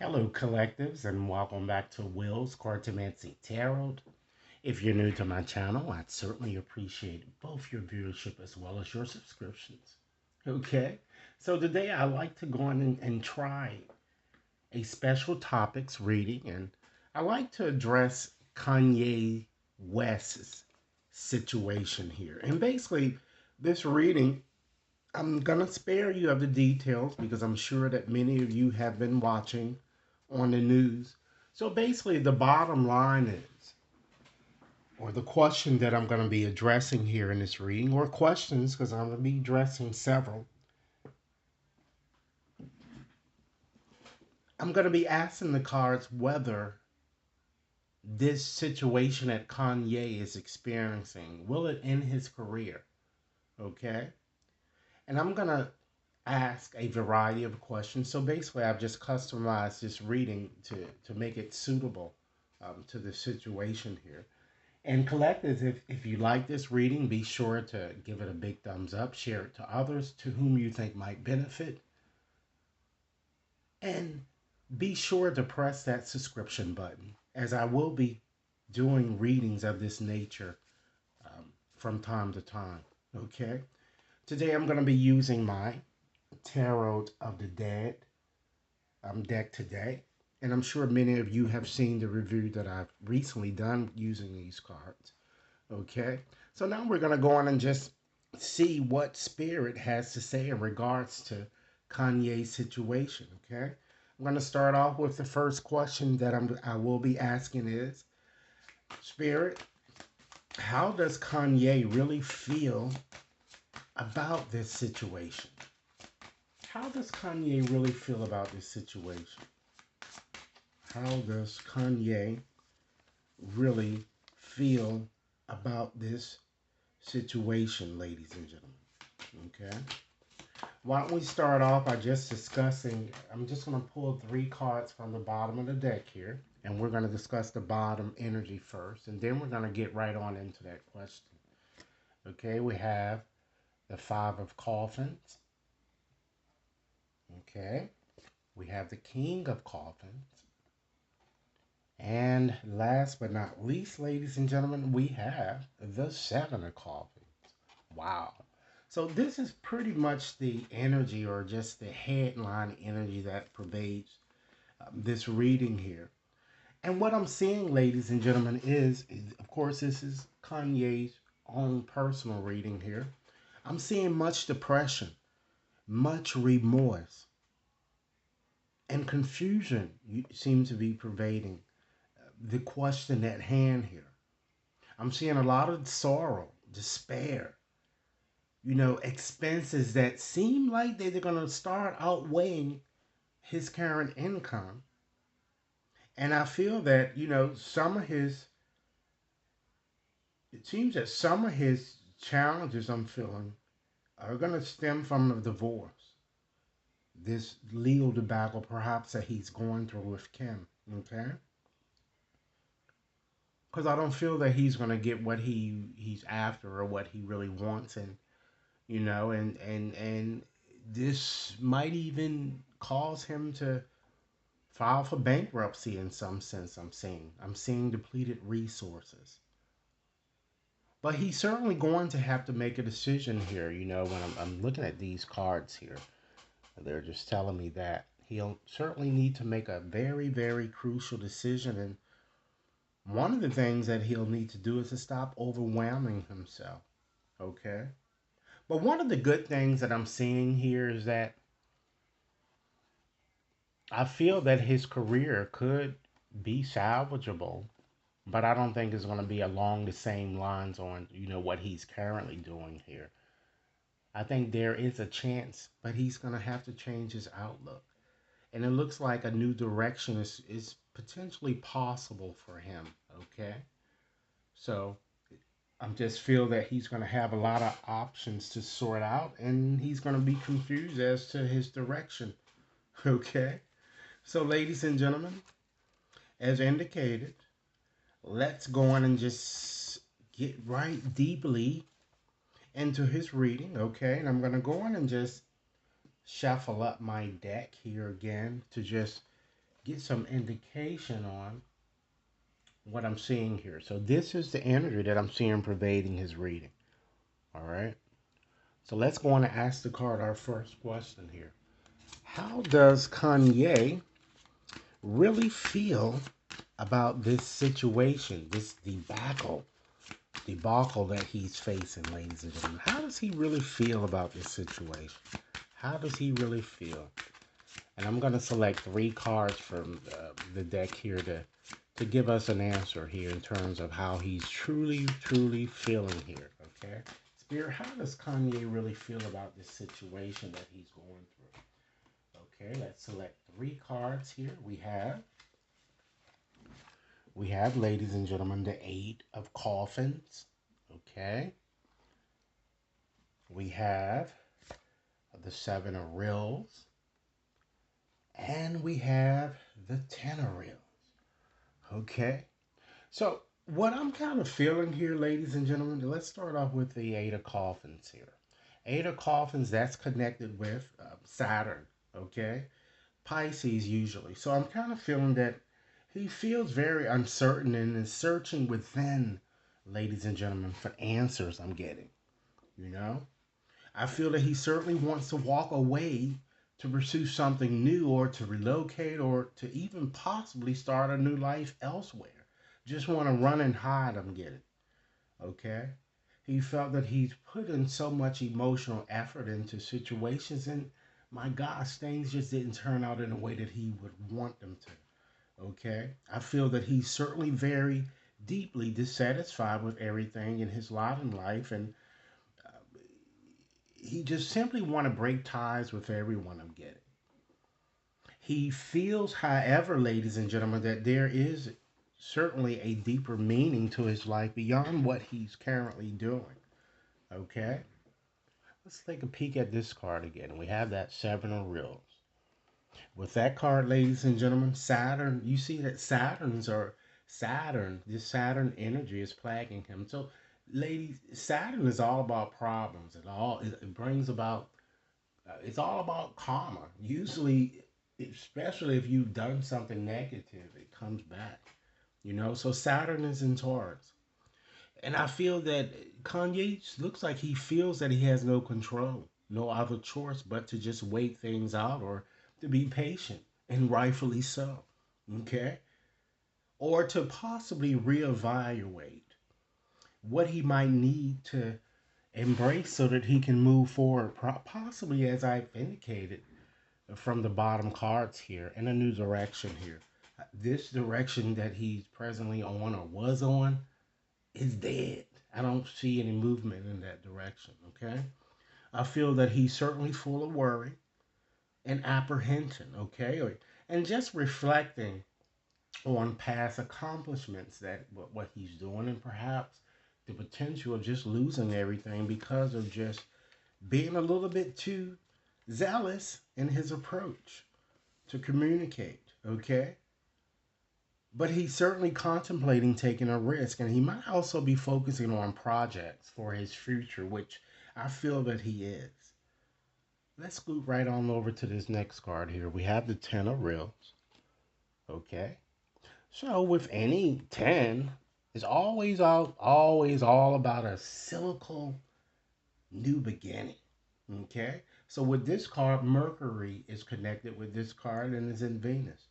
Hello, collectives, and welcome back to Will's Cartomancy Tarot. If you're new to my channel, I'd certainly appreciate both your viewership as well as your subscriptions. Okay, so today I like to go on and try a special topics reading, and I like to address Kanye West's situation here. And basically, this reading, I'm gonna spare you of the details because I'm sure that many of you have been watching on the news. So basically, the bottom line is, or the question that I'm going to be addressing here in this reading, or questions, because I'm going to be addressing several, I'm going to be asking the cards whether this situation that Kanye is experiencing will it end his career? Okay. And I'm going to ask a variety of questions. So basically, I've just customized this reading to make it suitable to the situation here. And collectors, if you like this reading, be sure to give it a big thumbs up, share it to others to whom you think might benefit, and be sure to press that subscription button, as I will be doing readings of this nature from time to time. Okay? Today I'm going to be using my Tarot of the Dead deck today. And I'm sure many of you have seen the review that I've recently done using these cards. Okay, so now we're going to go on and just see what Spirit has to say in regards to Kanye's situation. Okay, I'm going to start off with the first question that I will be asking is, Spirit, how does Kanye really feel about this situation? How does Kanye really feel about this situation? How does Kanye really feel about this situation, ladies and gentlemen? Okay. Why don't we start off by just discussing? I'm just going to pull three cards from the bottom of the deck here, and we're going to discuss the bottom energy first, and then we're going to get right on into that question. Okay, we have the Five of Coffins. Okay, we have the King of Coffins. And last but not least, ladies and gentlemen, we have the Seven of Coffins. Wow. So this is pretty much the energy or just the headline energy that pervades this reading here. And what I'm seeing, ladies and gentlemen, is of course, this is Kanye's own personal reading here. I'm seeing much depression, much remorse, and confusion seems to be pervading the question at hand here. I'm seeing a lot of sorrow, despair, expenses that seem like they're going to start outweighing his current income. And I feel that, it seems that some of his challenges I'm feeling are going to stem from a divorce. This legal debacle, perhaps, that he's going through with Kim. Okay? Because I don't feel that he's going to get what he's after or what he really wants. And this might even cause him to file for bankruptcy in some sense. I'm seeing depleted resources, but he's certainly going to have to make a decision here. When I'm looking at these cards here, they're just telling me that he'll certainly need to make a very, very crucial decision. And one of the things that he'll need to do is to stop overwhelming himself. Okay, but one of the good things that I'm seeing here is that I feel that his career could be salvageable, but I don't think it's going to be along the same lines on, what he's currently doing here. I think there is a chance, but he's going to have to change his outlook. And it looks like a new direction is potentially possible for him. Okay. So I just feel that he's going to have a lot of options to sort out, and he's going to be confused as to his direction. Okay. So, ladies and gentlemen, as indicated, let's go on and just get right deeply into his reading, okay? And I'm going to go on and just shuffle up my deck here again to just get some indication on what I'm seeing here. So this is the energy that I'm seeing pervading his reading. All right. So let's go on and ask the card our first question here. How does Kanye really feel about this situation, this debacle that he's facing, ladies and gentlemen? How does he really feel about this situation? How does he really feel? And I'm going to select 3 cards from the deck here to give us an answer here in terms of how he's truly feeling here, okay? Spirit, how does Kanye really feel about this situation that he's going through? Okay, let's select 3 cards here. We have, ladies and gentlemen, the 8 of coffins, okay? We have the 7 of reels, and we have the 10 of reels, okay? So what I'm kind of feeling here, ladies and gentlemen, let's start off with the 8 of coffins here. 8 of coffins, that's connected with Saturn, okay? Pisces usually. So I'm kind of feeling that he feels very uncertain and is searching within, ladies and gentlemen, for answers I'm getting, you know? I feel that he certainly wants to walk away to pursue something new or to relocate or to even possibly start a new life elsewhere. Just want to run and hide, I'm getting. Okay? He felt that he's put in so much emotional effort into situations, and my gosh, things just didn't turn out in a way that he would want them to. Okay? I feel that he's certainly very deeply dissatisfied with everything in his lot in life, and he just simply want to break ties with everyone, I'm getting. He feels, however, ladies and gentlemen, that there is certainly a deeper meaning to his life beyond what he's currently doing. Okay? Let's take a peek at this card again. We have that 7 of reels. With that card, ladies and gentlemen, Saturn, you see that this Saturn energy is plaguing him. So, ladies, Saturn is all about problems. It brings about, it's all about karma. Usually, especially if you've done something negative, it comes back. So Saturn is in Taurus. And I feel that Kanye looks like he feels that he has no control, no other choice but to just wait things out or to be patient, and rightfully so. Okay? Or to possibly reevaluate what he might need to embrace so that he can move forward, possibly as I've indicated from the bottom cards here, in a new direction here. This direction that he's presently on or was on is dead. I don't see any movement in that direction, okay? I feel that he's certainly full of worry and apprehension, okay? And just reflecting on past accomplishments, that what he's doing, and perhaps the potential of just losing everything because of just being a little bit too zealous in his approach to communicate, okay? But he's certainly contemplating taking a risk, and he might also be focusing on projects for his future, which I feel that he is. Let's scoot right on over to this next card here. We have the 10 of reels. Okay. So with any 10, it's always all about a cyclical new beginning. Okay. So with this card, Mercury is connected with this card and is in Venus.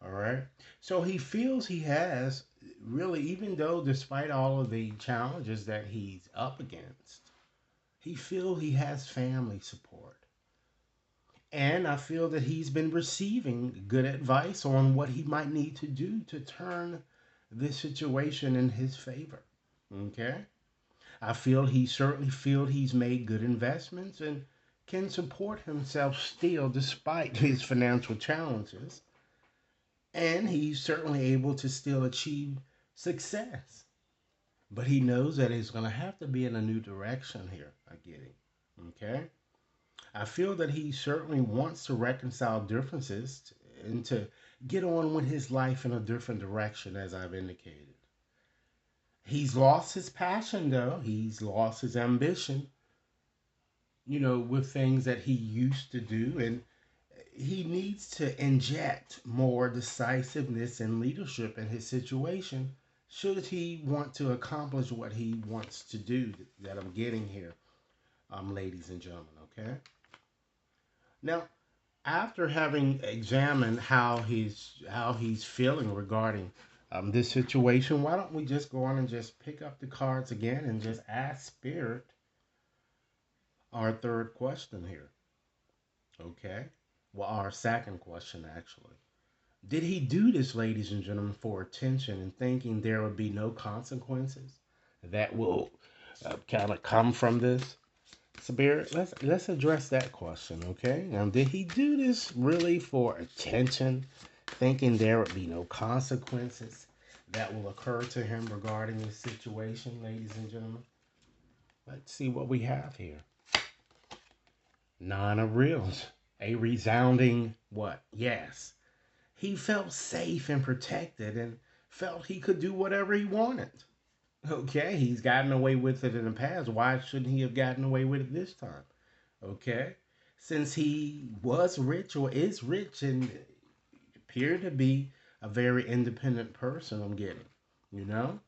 All right. So he feels he has really, even though despite all of the challenges that he's up against, he feels he has family support. And I feel that he's been receiving good advice on what he might need to do to turn this situation in his favor. Okay. I feel he certainly feel he's made good investments and can support himself still despite his financial challenges, and he's certainly able to still achieve success. But he knows that he's going to have to be in a new direction here. I get it. Okay? I feel that he certainly wants to reconcile differences and to get on with his life in a different direction, as I've indicated. He's lost his passion, though. He's lost his ambition, with things that he used to do. And he needs to inject more decisiveness and leadership in his situation should he want to accomplish what he wants to do that I'm getting here, ladies and gentlemen, okay? Now, after having examined how he's feeling regarding this situation, why don't we just go on and just pick up the cards again and just ask Spirit our third question here, okay? Well, our second question actually. Did he do this, ladies and gentlemen, for attention and thinking there would be no consequences that will kind of come from this? Spirit, let's address that question, okay? Now, did he do this really for attention, thinking there would be no consequences that will occur to him regarding this situation, ladies and gentlemen? Let's see what we have here. Nine of reels, a resounding what? Yes. He felt safe and protected and felt he could do whatever he wanted. Okay, he's gotten away with it in the past. Why shouldn't he have gotten away with it this time? Okay, since he was rich or is rich and appeared to be a very independent person, I'm getting, you know,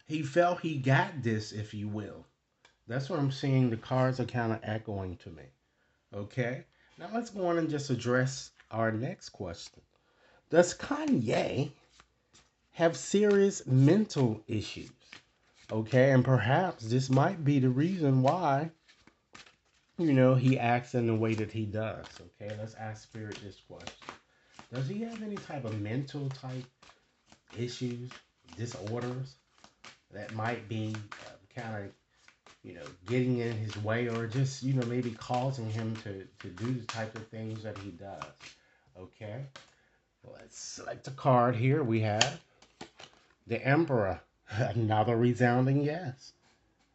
he felt he got this, if you will. That's what I'm seeing. The cards are kind of echoing to me. Okay, now let's go on and just address our next question. Does Kanye have serious mental issues? Okay, and perhaps this might be the reason why, he acts in the way that he does. Okay, let's ask Spirit this question. Does he have any type of mental type issues, disorders that might be kind of, getting in his way or just, maybe causing him to do the type of things that he does? Okay, let's select a card here. We have the Emperor. Another resounding yes.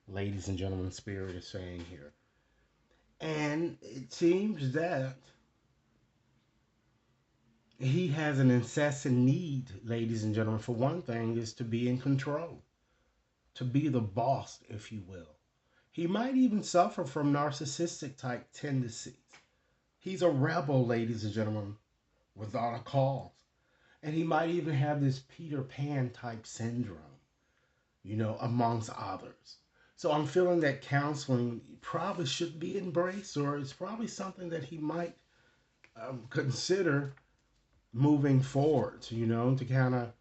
Ladies and gentlemen, Spirit is saying here. And it seems that he has an incessant need, ladies and gentlemen, for one thing, is to be in control, to be the boss, if you will. He might even suffer from narcissistic type tendencies. He's a rebel, ladies and gentlemen, without a cause. And he might even have this Peter Pan type syndrome, amongst others. So I'm feeling that counseling probably should be embraced, or it's probably something that he might consider moving forward, to kind of,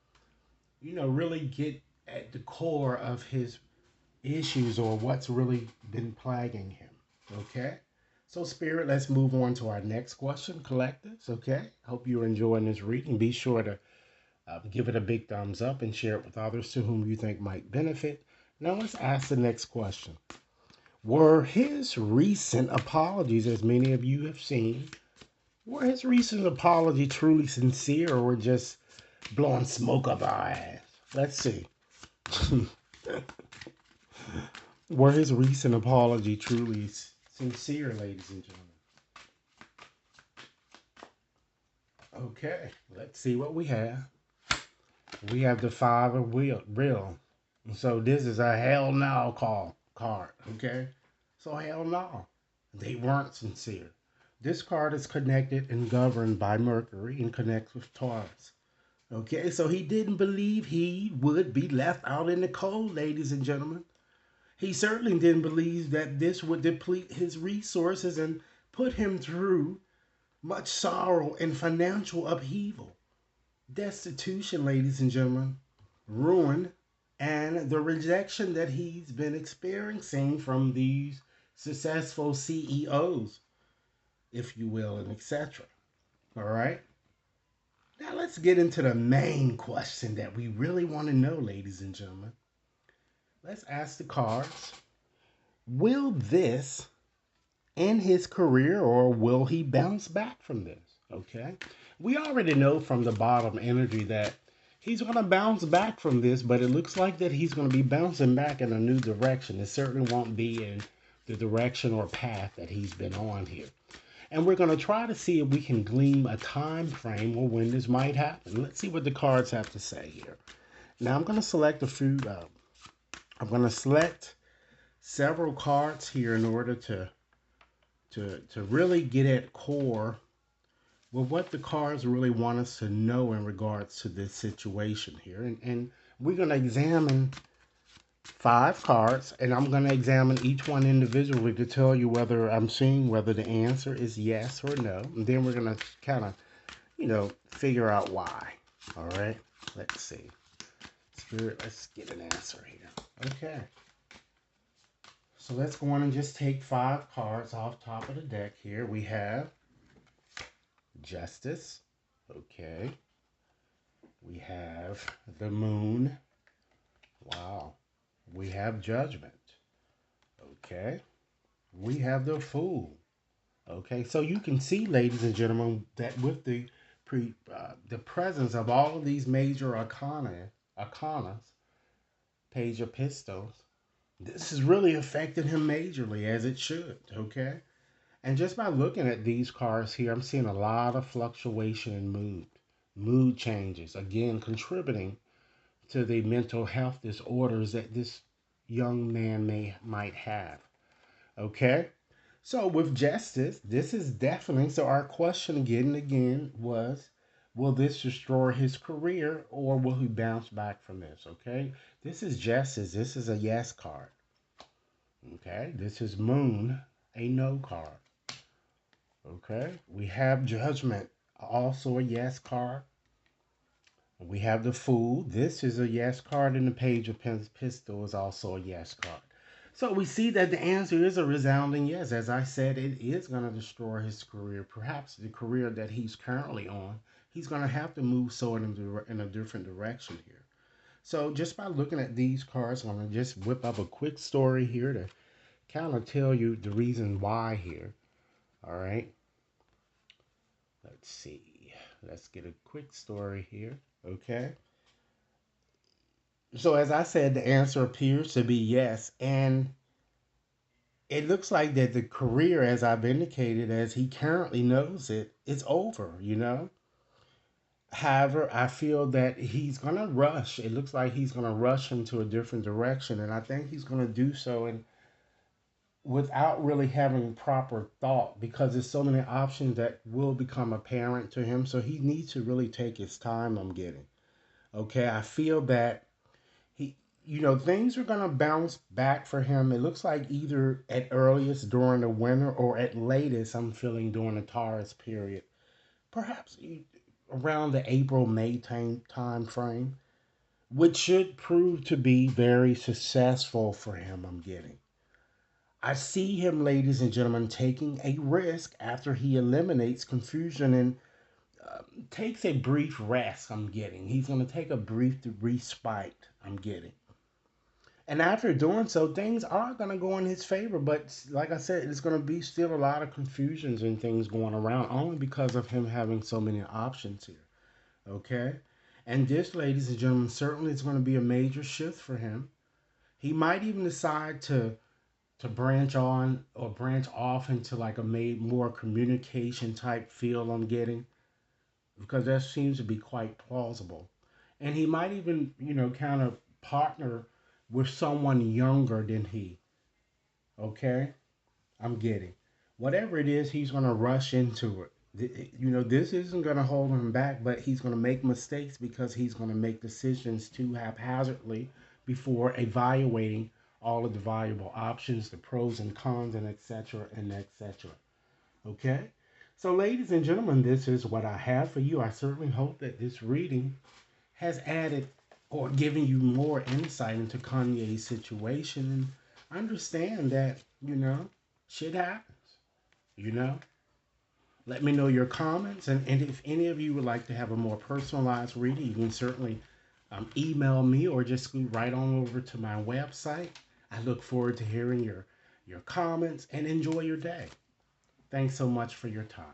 really get at the core of his issues or what's really been plaguing him. Okay? So, Spirit, let's move on to our next question, collectives. Okay? Hope you're enjoying this reading. Be sure to give it a big thumbs up and share it with others to whom you think might benefit. Now, let's ask the next question. Were his recent apologies, as many of you have seen, were his recent apologies truly sincere or just blowing smoke up our ass? Let's see. Were his recent apology truly sincere, ladies and gentlemen? Okay, let's see what we have. We have the five of real. So this is a hell no card, okay? So hell no. They weren't sincere. This card is connected and governed by Mercury and connects with Taurus. Okay, so he didn't believe he would be left out in the cold, ladies and gentlemen. He certainly didn't believe that this would deplete his resources and put him through much sorrow and financial upheaval, destitution, ladies and gentlemen, ruin, and the rejection that he's been experiencing from these successful CEOs, if you will, and etc. All right? Now let's get into the main question that we really want to know, ladies and gentlemen. Let's ask the cards, will this end his career or will he bounce back from this? Okay? We already know from the bottom energy that he's going to bounce back from this, but it looks like that he's going to be bouncing back in a new direction. It certainly won't be in the direction or path that he's been on here. And we're going to try to see if we can glean a time frame or when this might happen. Let's see what the cards have to say here. Now I'm going to select a few. I'm going to select several cards here in order to really get at core with what the cards really want us to know in regards to this situation here. And we're going to examine 5 cards, and I'm going to examine each one individually to tell you whether I'm seeing whether the answer is yes or no. And then we're going to kind of, figure out why. All right, let's see. Spirit, let's get an answer here. Okay. So let's go on and just take 5 cards off top of the deck here. We have Justice. Okay. We have the Moon. Wow. We have Judgment. Okay. We have the Fool. Okay. So you can see, ladies and gentlemen, that with the presence of all of these major arcanas, Page of Pistols, this is really affecting him majorly, as it should. Okay. And just by looking at these cards here, I'm seeing a lot of fluctuation in mood changes, again, contributing to the mental health disorders that this young man might have. Okay? So with Justice, this is definitely, so our question again was, will this destroy his career or will he bounce back from this? Okay? This is Justice. This is a yes card. Okay? This is Moon, a no card. Okay, we have Judgment, also a yes card. We have the Fool. This is a yes card, and the Page of Pistol is also a yes card. So we see that the answer is a resounding yes. As I said, it is going to destroy his career, perhaps the career that he's currently on. He's going to have to move in a different direction here. So just by looking at these cards, I'm going to just whip up a quick story here to kind of tell you the reason why here. All right. Let's see. Let's get a quick story here. Okay. So as I said, the answer appears to be yes. And it looks like that the career, as I've indicated, as he currently knows it, it's over. However, I feel that he's going to rush. It looks like he's going to rush into a different direction. And I think he's going to do so without really having proper thought, because there's so many options that will become apparent to him. So he needs to really take his time, I'm getting. Okay, I feel that things are going to bounce back for him. It looks like either at earliest during the winter or at latest, I'm feeling during the Taurus period. Perhaps around the April-May time frame, which should prove to be very successful for him, I'm getting. I see him, ladies and gentlemen, taking a risk after he eliminates confusion and takes a brief rest, I'm getting. He's going to take a brief respite, I'm getting. And after doing so, things are going to go in his favor. But like I said, it's going to be still a lot of confusions and things going around only because of him having so many options here. Okay? And this, ladies and gentlemen, certainly is going to be a major shift for him. He might even decide to branch on or branch off into like a more communication type field, I'm getting, because that seems to be quite plausible. And he might even, kind of partner with someone younger than he. Okay? I'm getting. Whatever it is, he's going to rush into it. This isn't going to hold him back, but he's going to make mistakes because he's going to make decisions too haphazardly before evaluating all of the valuable options, the pros and cons, and etc. and etc. Okay? So, ladies and gentlemen, this is what I have for you. I certainly hope that this reading has added or given you more insight into Kanye's situation, and understand that, shit happens. You know? Let me know your comments, and if any of you would like to have a more personalized reading, you can certainly email me or just scoot right on over to my website. I look forward to hearing your comments, and enjoy your day. Thanks so much for your time.